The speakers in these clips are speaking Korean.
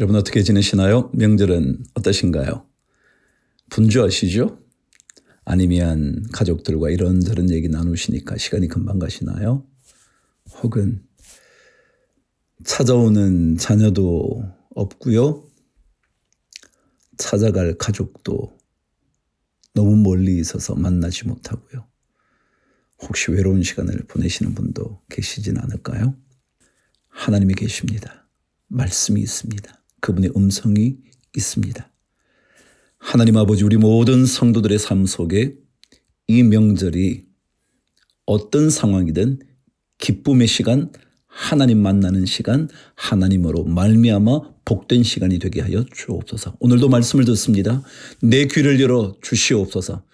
여러분 어떻게 지내시나요? 명절은 어떠신가요? 분주하시죠? 아니면 가족들과 이런저런 얘기 나누시니까 시간이 금방 가시나요? 혹은 찾아오는 자녀도 없고요. 찾아갈 가족도 너무 멀리 있어서 만나지 못하고요. 혹시 외로운 시간을 보내시는 분도 계시진 않을까요? 하나님이 계십니다. 말씀이 있습니다. 그분의 음성이 있습니다. 하나님 아버지, 우리 모든 성도들의 삶 속에 이 명절이 어떤 상황이든 기쁨의 시간, 하나님 만나는 시간, 하나님으로 말미암아 복된 시간이 되게 하여 주옵소서. 오늘도 말씀을 듣습니다. 내 귀를 열어 주시옵소서.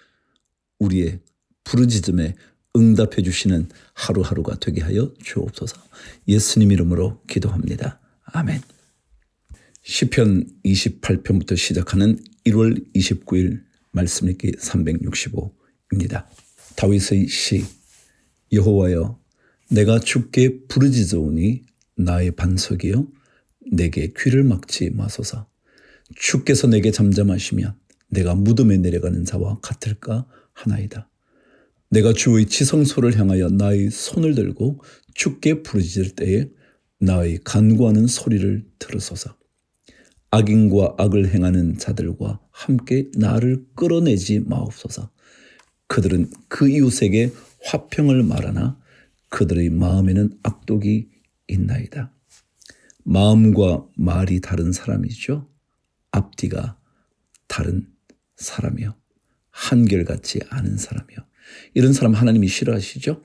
우리의 부르짖음에 응답해 주시는 하루하루가 되게 하여 주옵소서. 예수님 이름으로 기도합니다. 아멘. 시편 28편부터 시작하는 1월 29일 말씀 읽기 365입니다. 다윗의 시. 여호와여, 내가 주께 부르짖으오니 나의 반석이여, 내게 귀를 막지 마소서. 주께서 내게 잠잠하시면 내가 무덤에 내려가는 자와 같을까 하나이다. 내가 주의 지성소를 향하여 나의 손을 들고 주께 부르짖을 때에 나의 간구하는 소리를 들으소서. 악인과 악을 행하는 자들과 함께 나를 끌어내지 마옵소서. 그들은 그 이웃에게 화평을 말하나 그들의 마음에는 악독이 있나이다. 마음과 말이 다른 사람이죠. 앞뒤가 다른 사람이요. 한결같지 않은 사람이요. 이런 사람 하나님이 싫어하시죠.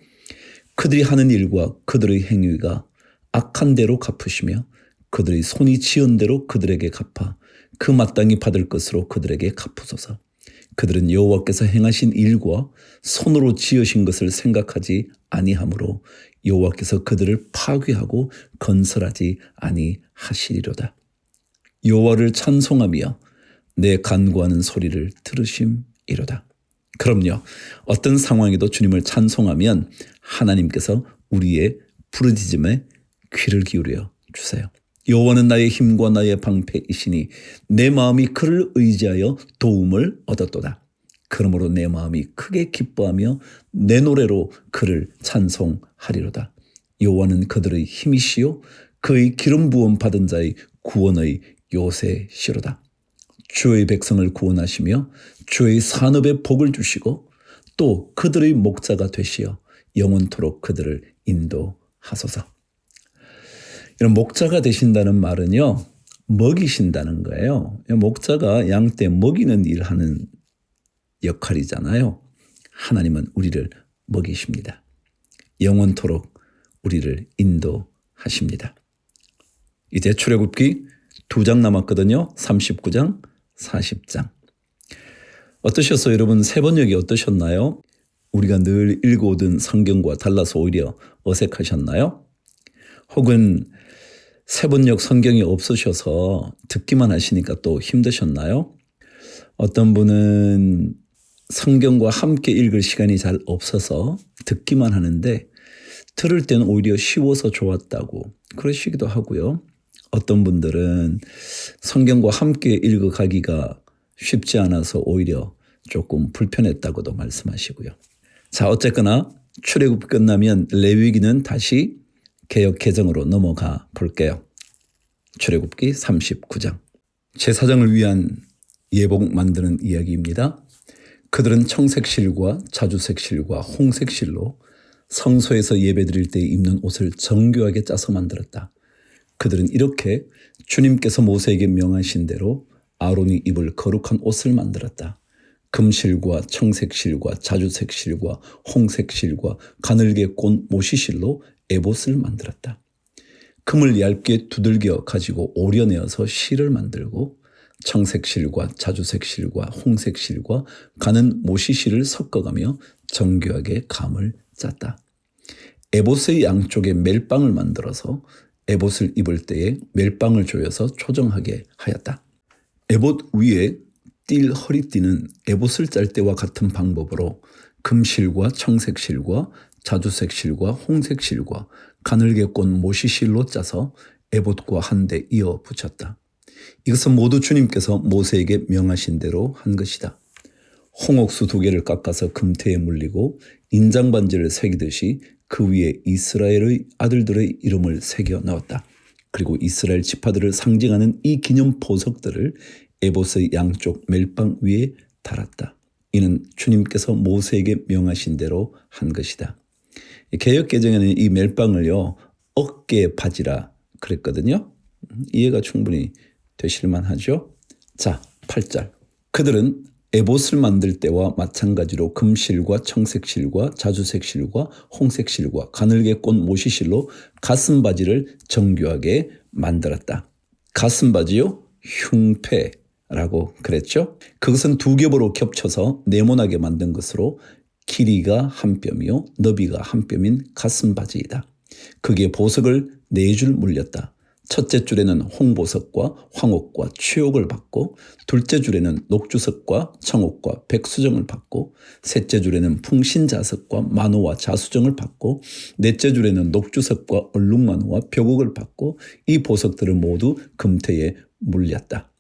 그들이 하는 일과 그들의 행위가 악한 대로 갚으시며 그들의 손이 지은 대로 그들에게 갚아 그 마땅히 받을 것으로 그들에게 갚으소서. 그들은 여호와께서 행하신 일과 손으로 지으신 것을 생각하지 아니하므로 여호와께서 그들을 파괴하고 건설하지 아니하시리로다. 여호와를 찬송하며 내 간구하는 소리를 들으심이로다. 그럼요, 어떤 상황에도 주님을 찬송하면 하나님께서 우리의 부르짖음에 귀를 기울여 주세요. 여호와는 나의 힘과 나의 방패이시니 내 마음이 그를 의지하여 도움을 얻었도다. 그러므로 내 마음이 크게 기뻐하며 내 노래로 그를 찬송하리로다. 여호와는 그들의 힘이시요 그의 기름 부음 받은 자의 구원의 요새시로다. 주의 백성을 구원하시며 주의 산업에 복을 주시고 또 그들의 목자가 되시어 영원토록 그들을 인도하소서. 이런 목자가 되신다는 말은요, 먹이신다는 거예요. 목자가 양떼 먹이는 일 하는 역할이잖아요. 하나님은 우리를 먹이십니다. 영원토록 우리를 인도하십니다. 이제 출애굽기 2장 남았거든요. 39장, 40장. 어떠셨어요, 여러분? 세 번역이 어떠셨나요? 우리가 늘 읽어오던 성경과 달라서 오히려 어색하셨나요? 혹은 세 번역 성경이 없으셔서 듣기만 하시니까 또 힘드셨나요? 어떤 분은 성경과 함께 읽을 시간이 잘 없어서 듣기만 하는데 들을 때는 오히려 쉬워서 좋았다고 그러시기도 하고요. 어떤 분들은 성경과 함께 읽어가기가 쉽지 않아서 오히려 조금 불편했다고도 말씀하시고요. 자, 어쨌거나 출애굽 끝나면 레위기는 다시 개역 개정으로 넘어가 볼게요. 출애굽기 39장. 제사장을 위한 예복 만드는 이야기입니다. 그들은 청색실과 자주색실과 홍색실로 성소에서 예배드릴 때 입는 옷을 정교하게 짜서 만들었다. 그들은 이렇게 주님께서 모세에게 명하신 대로 아론이 입을 거룩한 옷을 만들었다. 금실과 청색실과 자주색실과 홍색실과 가늘게 꼰 모시실로 에봇을 만들었다. 금을 얇게 두들겨 가지고 오려내어서 실을 만들고 청색실과 자주색실과 홍색실과 가는 모시실을 섞어가며 정교하게 감을 짰다. 에봇의 양쪽에 멜빵을 만들어서 에봇을 입을 때에 멜빵을 조여서 초정하게 하였다. 에봇 위에 띌 허리띠는 에봇을 짤 때와 같은 방법으로 금실과 청색실과 자주색실과 홍색실과 가늘게 꼰 모시실로 짜서 에봇과 한데 이어 붙였다. 이것은 모두 주님께서 모세에게 명하신 대로 한 것이다. 홍옥수 2개를 깎아서 금태에 물리고 인장반지를 새기듯이 그 위에 이스라엘의 아들들의 이름을 새겨 넣었다. 그리고 이스라엘 지파들을 상징하는 이 기념 보석들을 에봇의 양쪽 멜빵 위에 달았다. 이는 주님께서 모세에게 명하신 대로 한 것이다. 개역개정에는 이 멜빵을요, 어깨 바지라 그랬거든요. 이해가 충분히 되실만 하죠. 자, 8절. 그들은 에봇을 만들 때와 마찬가지로 금실과 청색실과 자주색실과 홍색실과 가늘게 꼰 모시실로 가슴바지를 정교하게 만들었다. 가슴바지요? 흉패라고 그랬죠. 그것은 2겹으로 겹쳐서 네모나게 만든 것으로 길이가 1뼘이요 너비가 1뼘인 가슴바지이다. 그게 보석을 4줄 물렸다. 첫째 줄에는 홍보석과 황옥과 취옥을 받고, 둘째 줄에는 녹주석과 청옥과 백수정을 받고, 셋째 줄에는 풍신자석과 만호와 자수정을 받고, 넷째 줄에는 녹주석과 얼룩만호와 벽옥을 받고, 이 보석들을 모두 금태에 물렸다.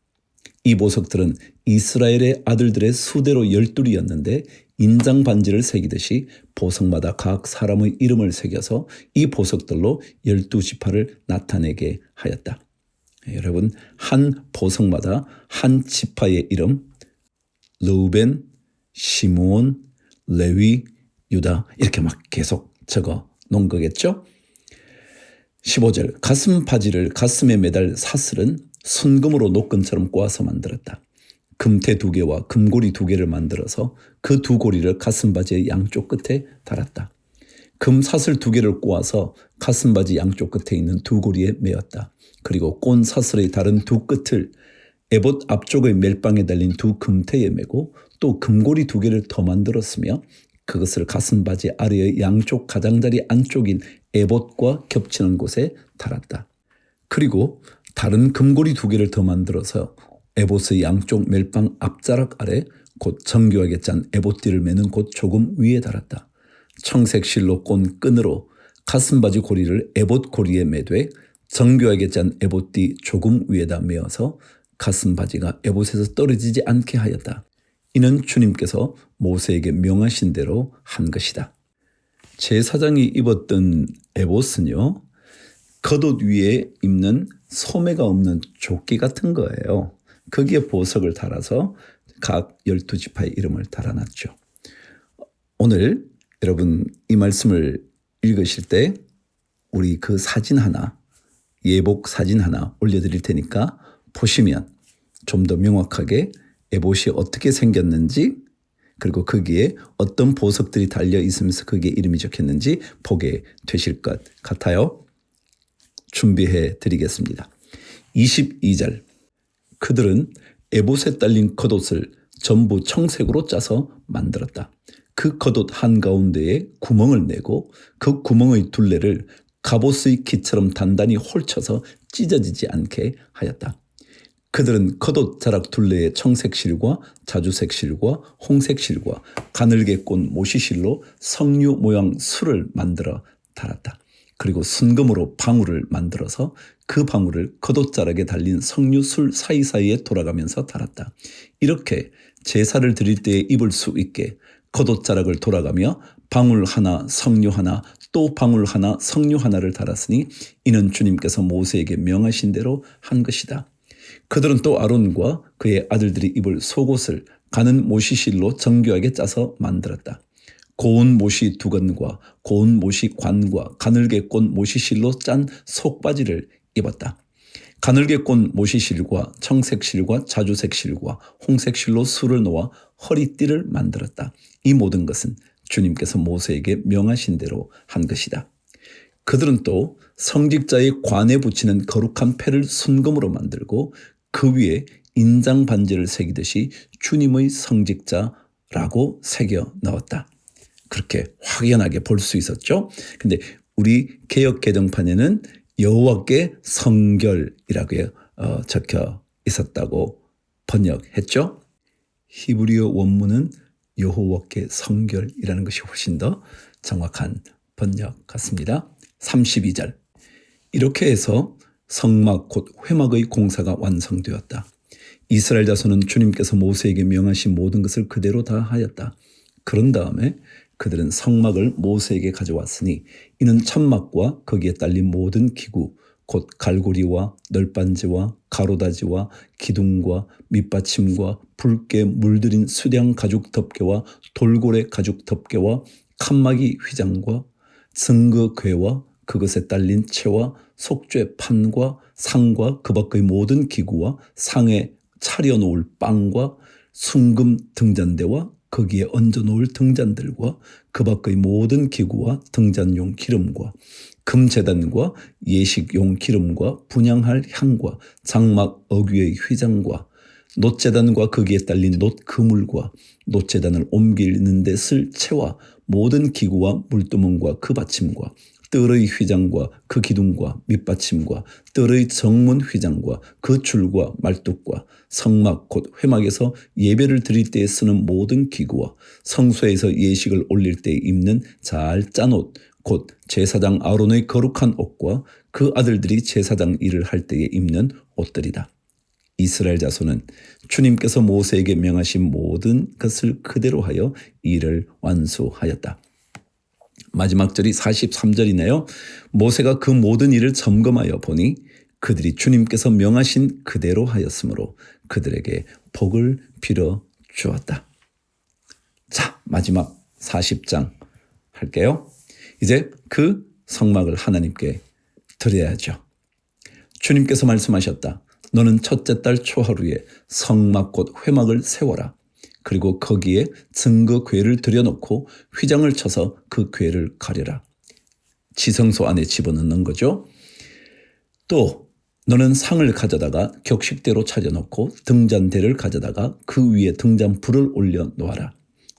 이 보석들은 이스라엘의 아들들의 수대로 12이었는데 인장 반지를 새기듯이 보석마다 각 사람의 이름을 새겨서 이 보석들로 12지파를 나타내게 하였다. 여러분, 한 보석마다 한 지파의 이름, 르우벤, 시므온, 레위, 유다 이렇게 막 계속 적어 놓은 거겠죠. 15절. 가슴 바지를 가슴에 매달 사슬은 순금으로 노끈처럼 꼬아서 만들었다. 금태 2개와 금고리 2개를 만들어서 그 2고리를 가슴바지의 양쪽 끝에 달았다. 금사슬 2개를 꼬아서 가슴바지 양쪽 끝에 있는 2고리에 매었다. 그리고 꼰 사슬의 다른 2끝을 에봇 앞쪽의 멜빵에 달린 2 금태에 매고 또 금고리 2개를 더 만들었으며 그것을 가슴바지 아래의 양쪽 가장자리 안쪽인 에봇과 겹치는 곳에 달았다. 그리고 다른 금고리 2개를 더 만들어서 에봇의 양쪽 멜빵 앞자락 아래 곧 정교하게 짠 에봇띠를 매는 곳 조금 위에 달았다. 청색 실로 꼰 끈으로 가슴바지 고리를 에봇 고리에 매되 정교하게 짠 에봇띠 조금 위에다 매어서 가슴바지가 에봇에서 떨어지지 않게 하였다. 이는 주님께서 모세에게 명하신 대로 한 것이다. 제사장이 입었던 에봇은요, 겉옷 위에 입는 소매가 없는 조끼 같은 거예요. 거기에 보석을 달아서 각 12지파의 이름을 달아놨죠. 오늘 여러분 이 말씀을 읽으실 때 우리 그 사진 하나, 예복 사진 하나 올려드릴 테니까 보시면 좀 더 명확하게 에봇이 어떻게 생겼는지, 그리고 거기에 어떤 보석들이 달려 있으면서 거기에 이름이 적혔는지 보게 되실 것 같아요. 준비해 드리겠습니다. 22절. 그들은 에봇에 딸린 겉옷을 전부 청색으로 짜서 만들었다. 그 겉옷 한가운데에 구멍을 내고 그 구멍의 둘레를 갑옷의 기처럼 단단히 홀쳐서 찢어지지 않게 하였다. 그들은 겉옷 자락 둘레에 청색실과 자주색실과 홍색실과 가늘게 꼰 모시실로 석류 모양 술을 만들어 달았다. 그리고 순금으로 방울을 만들어서 그 방울을 겉옷자락에 달린 석류술 사이사이에 돌아가면서 달았다. 이렇게 제사를 드릴 때에 입을 수 있게 겉옷자락을 돌아가며 방울 하나, 석류 하나, 또 방울 하나, 석류 하나를 달았으니 이는 주님께서 모세에게 명하신 대로 한 것이다. 그들은 또 아론과 그의 아들들이 입을 속옷을 가는 모시실로 정교하게 짜서 만들었다. 고운 모시 2건과 고운 모시 관과 가늘게 꼰 모시실로 짠 속바지를 입었다. 가늘게 꼰 모시실과 청색실과 자주색실과 홍색실로 술을 놓아 허리띠를 만들었다. 이 모든 것은 주님께서 모세에게 명하신 대로 한 것이다. 그들은 또 성직자의 관에 붙이는 거룩한 패를 순금으로 만들고 그 위에 인장 반지를 새기듯이 주님의 성직자라고 새겨 넣었다. 그렇게 확연하게 볼 수 있었죠. 근데 우리 개역 개정판에는 여호와께 성결이라고 적혀 있었다고 번역했죠. 히브리어 원문은 여호와께 성결이라는 것이 훨씬 더 정확한 번역 같습니다. 32절. 이렇게 해서 성막 곧 회막의 공사가 완성되었다. 이스라엘 자손은 주님께서 모세에게 명하신 모든 것을 그대로 다 하였다. 그런 다음에 그들은 성막을 모세에게 가져왔으니 이는 천막과 거기에 딸린 모든 기구 곧 갈고리와 널빤지와 가로다지와 기둥과 밑받침과 붉게 물들인 수량 가죽 덮개와 돌고래 가죽 덮개와 칸막이 휘장과 증거궤와 그것에 딸린 채와 속죄 판과 상과 그 밖의 모든 기구와 상에 차려놓을 빵과 순금 등잔대와 거기에 얹어놓을 등잔들과 그 밖의 모든 기구와 등잔용 기름과 금제단과 예식용 기름과 분향할 향과 장막 어귀의 휘장과 놋제단과 거기에 딸린 놋 그물과 놋제단을 옮기는 데 쓸 채와 모든 기구와 물두멍과 그 받침과 뜰의 휘장과 그 기둥과 밑받침과 뜰의 정문 휘장과 그 줄과 말뚝과 성막 곧 회막에서 예배를 드릴 때에 쓰는 모든 기구와 성소에서 예식을 올릴 때 입는 잘 짠 옷 곧 제사장 아론의 거룩한 옷과 그 아들들이 제사장 일을 할 때에 입는 옷들이다. 이스라엘 자손은 주님께서 모세에게 명하신 모든 것을 그대로 하여 일을 완수하였다. 마지막 절이 43절이네요. 모세가 그 모든 일을 점검하여 보니 그들이 주님께서 명하신 그대로 하였으므로 그들에게 복을 빌어 주었다. 자, 마지막 40장 할게요. 이제 그 성막을 하나님께 드려야죠. 주님께서 말씀하셨다. 너는 첫째 달 초하루에 성막 곧 회막을 세워라. 그리고 거기에 증거궤를 들여놓고 휘장을 쳐서 그 궤를 가려라. 지성소 안에 집어넣는 거죠. 또 너는 상을 가져다가 격식대로 차려놓고 등잔대를 가져다가 그 위에 등잔불을 올려 놓아라.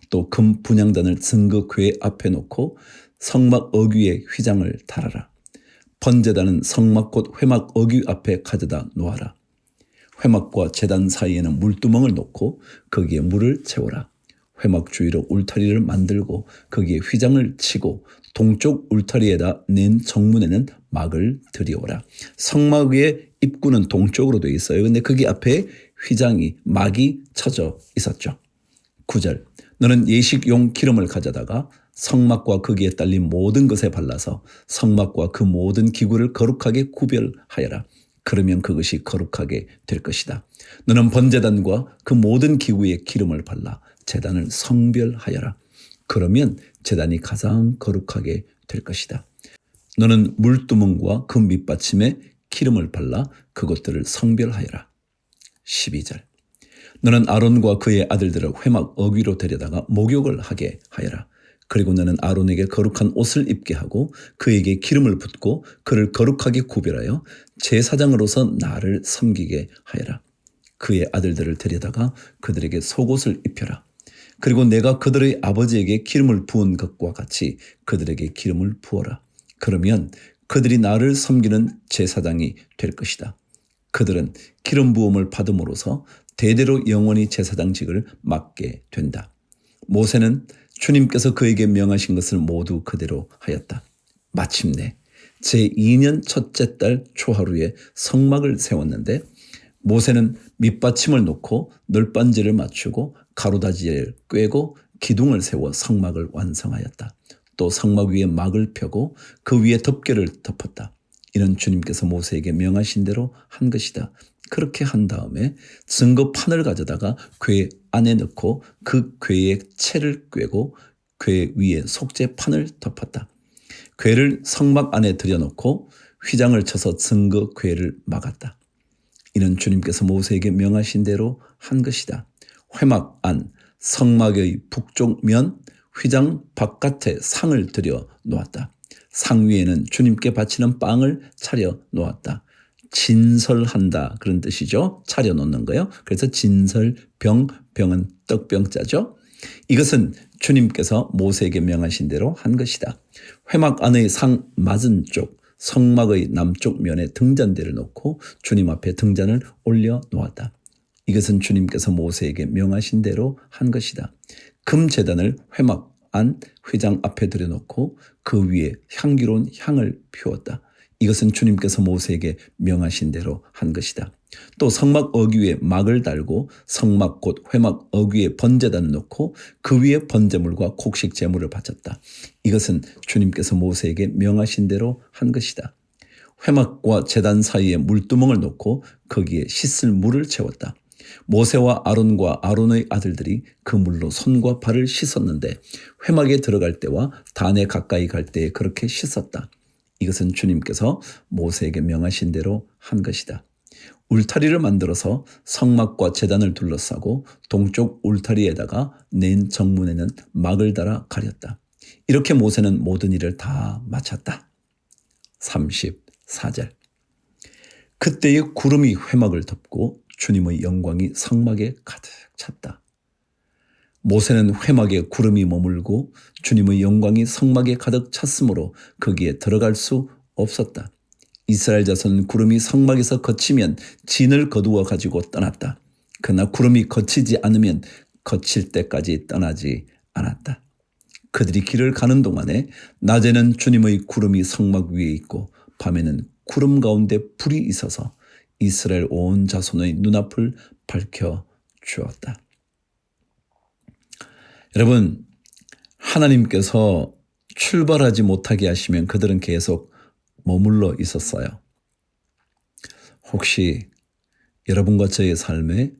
또 금 분향단을 증거궤 앞에 놓고 성막 어귀에 휘장을 달아라. 번제단은 성막 곧 회막 어귀 앞에 가져다 놓아라. 회막과 제단 사이에는 물두멍을 놓고 거기에 물을 채워라. 회막 주위로 울타리를 만들고 거기에 휘장을 치고 동쪽 울타리에다 낸 정문에는 막을 들여오라. 성막의 입구는 동쪽으로 되어 있어요. 근데 거기 앞에 휘장이 막이 쳐져 있었죠. 9절 너는 예식용 기름을 가져다가 성막과 거기에 딸린 모든 것에 발라서 성막과 그 모든 기구를 거룩하게 구별하여라. 그러면 그것이 거룩하게 될 것이다. 너는 번제단과 그 모든 기구에 기름을 발라 제단을 성별하여라. 그러면 제단이 가장 거룩하게 될 것이다. 너는 물두멍과 그 밑받침에 기름을 발라 그것들을 성별하여라. 12절 너는 아론과 그의 아들들을 회막 어귀로 데려다가 목욕을 하게 하여라. 그리고 너는 아론에게 거룩한 옷을 입게 하고 그에게 기름을 붓고 그를 거룩하게 구별하여 제사장으로서 나를 섬기게 하여라. 그의 아들들을 데려다가 그들에게 속옷을 입혀라. 그리고 내가 그들의 아버지에게 기름을 부은 것과 같이 그들에게 기름을 부어라. 그러면 그들이 나를 섬기는 제사장이 될 것이다. 그들은 기름 부음을 받음으로써 대대로 영원히 제사장직을 맡게 된다. 모세는 주님께서 그에게 명하신 것을 모두 그대로 하였다. 마침내 제2년 첫째 달 초하루에 성막을 세웠는데 모세는 밑받침을 놓고 널빤지를 맞추고 가로다지를 꿰고 기둥을 세워 성막을 완성하였다. 또 성막 위에 막을 펴고 그 위에 덮개를 덮었다. 이는 주님께서 모세에게 명하신 대로 한 것이다. 그렇게 한 다음에 증거판을 가져다가 궤 안에 넣고 그 궤에 채를 꿰고 궤 위에 속죄판을 덮었다. 궤를 성막 안에 들여놓고 휘장을 쳐서 증거궤를 막았다. 이는 주님께서 모세에게 명하신 대로 한 것이다. 회막 안 성막의 북쪽 면 휘장 바깥에 상을 들여 놓았다. 상 위에는 주님께 바치는 빵을 차려 놓았다. 진설한다 그런 뜻이죠. 차려놓는 거요. 그래서 진설병, 병은 떡병자죠. 이것은 주님께서 모세에게 명하신 대로 한 것이다. 회막 안의 상 맞은 쪽 성막의 남쪽 면에 등잔대를 놓고 주님 앞에 등잔을 올려 놓았다. 이것은 주님께서 모세에게 명하신 대로 한 것이다. 금제단을 회막 안 휘장 앞에 들여놓고 그 위에 향기로운 향을 피웠다. 이것은 주님께서 모세에게 명하신 대로 한 것이다. 또 성막 어귀 위에 막을 달고 성막 곧 회막 어귀 위에 번제단을 놓고 그 위에 번제물과 곡식 제물을 바쳤다. 이것은 주님께서 모세에게 명하신 대로 한 것이다. 회막과 제단 사이에 물두멍을 놓고 거기에 씻을 물을 채웠다. 모세와 아론과 아론의 아들들이 그 물로 손과 발을 씻었는데 회막에 들어갈 때와 단에 가까이 갈 때에 그렇게 씻었다. 이것은 주님께서 모세에게 명하신 대로 한 것이다. 울타리를 만들어서 성막과 제단을 둘러싸고 동쪽 울타리에다가 낸 정문에는 막을 달아 가렸다. 이렇게 모세는 모든 일을 다 마쳤다. 34절. 그때의 구름이 회막을 덮고 주님의 영광이 성막에 가득 찼다. 모세는 회막에 구름이 머물고 주님의 영광이 성막에 가득 찼으므로 거기에 들어갈 수 없었다. 이스라엘 자손은 구름이 성막에서 거치면 진을 거두어 가지고 떠났다. 그러나 구름이 거치지 않으면 거칠 때까지 떠나지 않았다. 그들이 길을 가는 동안에 낮에는 주님의 구름이 성막 위에 있고 밤에는 구름 가운데 불이 있어서 이스라엘 온 자손의 눈앞을 밝혀 주었다. 여러분, 하나님께서 출발하지 못하게 하시면 그들은 계속 머물러 있었어요. 혹시 여러분과 저의 삶에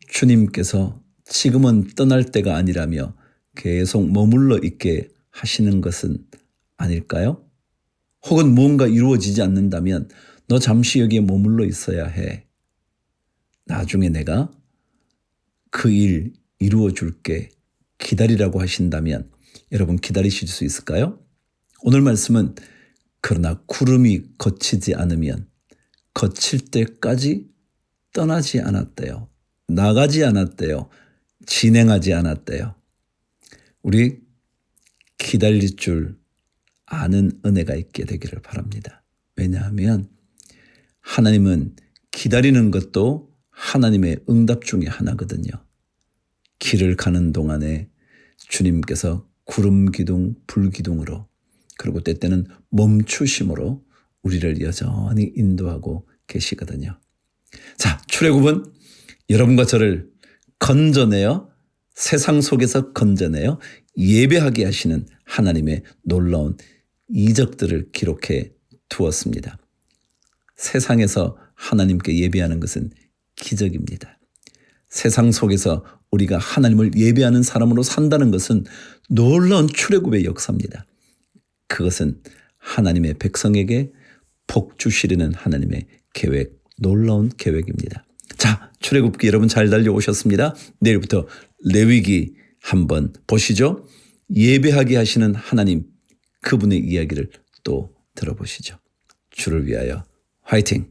주님께서 지금은 떠날 때가 아니라며 계속 머물러 있게 하시는 것은 아닐까요? 혹은 무언가 이루어지지 않는다면 너 잠시 여기에 머물러 있어야 해. 나중에 내가 그 일 이루어 줄게. 기다리라고 하신다면 여러분 기다리실 수 있을까요? 오늘 말씀은 그러나 구름이 거치지 않으면 거칠 때까지 떠나지 않았대요. 나가지 않았대요. 진행하지 않았대요. 우리 기다릴 줄 아는 은혜가 있게 되기를 바랍니다. 왜냐하면 하나님은 기다리는 것도 하나님의 응답 중에 하나거든요. 길을 가는 동안에 주님께서 구름 기둥, 불 기둥으로 그리고 때때는 멈추심으로 우리를 여전히 인도하고 계시거든요. 자, 출애굽은 여러분과 저를 건져내어 세상 속에서 건져내어 예배하게 하시는 하나님의 놀라운 이적들을 기록해 두었습니다. 세상에서 하나님께 예배하는 것은 기적입니다. 세상 속에서 우리가 하나님을 예배하는 사람으로 산다는 것은 놀라운 출애굽의 역사입니다. 그것은 하나님의 백성에게 복 주시려는 하나님의 계획, 놀라운 계획입니다. 자, 출애굽기 여러분 잘 달려오셨습니다. 내일부터 레위기 한번 보시죠. 예배하게 하시는 하나님, 그분의 이야기를 또 들어보시죠. 주를 위하여 화이팅!